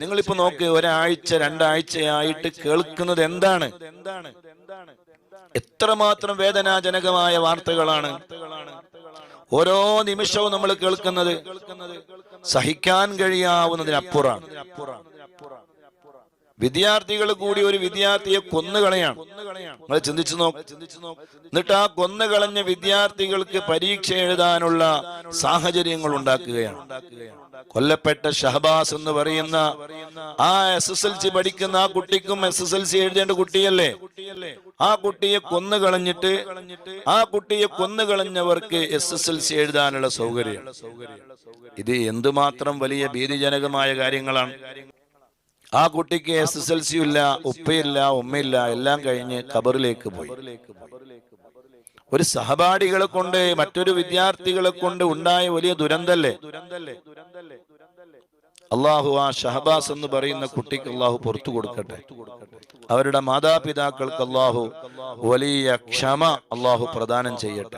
നിങ്ങളിപ്പോ നോക്ക്, ഒരാഴ്ച രണ്ടാഴ്ചയായിട്ട് കേൾക്കുന്നത് എന്താണ്? എത്രമാത്രം വേദനാജനകമായ വാർത്തകളാണ് ഓരോ നിമിഷവും നമ്മൾ കേൾക്കുന്നത്. സഹിക്കാൻ കഴിയാവുന്നതിനപ്പുറമാണ്. വിദ്യാർത്ഥികൾ കൂടി ഒരു വിദ്യാർത്ഥിയെ കൊന്നുകളയാണ്. നിങ്ങൾ ചിന്തിച്ചു നോക്ക്. എന്നിട്ട് ആ കൊന്നുകളഞ്ഞ വിദ്യാർത്ഥികൾക്ക് പരീക്ഷ എഴുതാനുള്ള സാഹചര്യങ്ങൾ ഉണ്ടാക്കുകയാണ്. കൊല്ലപ്പെട്ട ഷഹബാസ് എന്ന് പറയുന്ന ആ SSLC പഠിക്കുന്ന ആ കുട്ടിക്കും SSLC എഴുതേണ്ട കുട്ടിയല്ലേ, ആ കുട്ടിയെ കൊന്നുകളഞ്ഞിട്ട് ആ കുട്ടിയെ കൊന്നുകളഞ്ഞവർക്ക് SSLC എഴുതാനുള്ള സൗകര്യം. ഇത് എന്തുമാത്രം വലിയ ഭീതിജനകമായ കാര്യങ്ങളാണ്. ആ കുട്ടിക്ക് SSLC ഇല്ല, ഉപ്പയില്ല, ഉമ്മയില്ല, എല്ലാം കഴിഞ്ഞ് ഖബറിലേക്ക് പോയി. ഒരു സഹപാഠികളെ കൊണ്ട്, മറ്റൊരു വിദ്യാർത്ഥികളെ കൊണ്ട് ഉണ്ടായ വലിയ ദുരന്തല്ലേ. അള്ളാഹു ആ ഷഹബാസ് എന്ന് പറയുന്ന കുട്ടിക്ക് അള്ളാഹു പുറത്തു കൊടുക്കട്ടെ. അവരുടെ മാതാപിതാക്കൾക്ക് അള്ളാഹു വലിയ ക്ഷമ അള്ളാഹു പ്രദാനം ചെയ്യട്ടെ.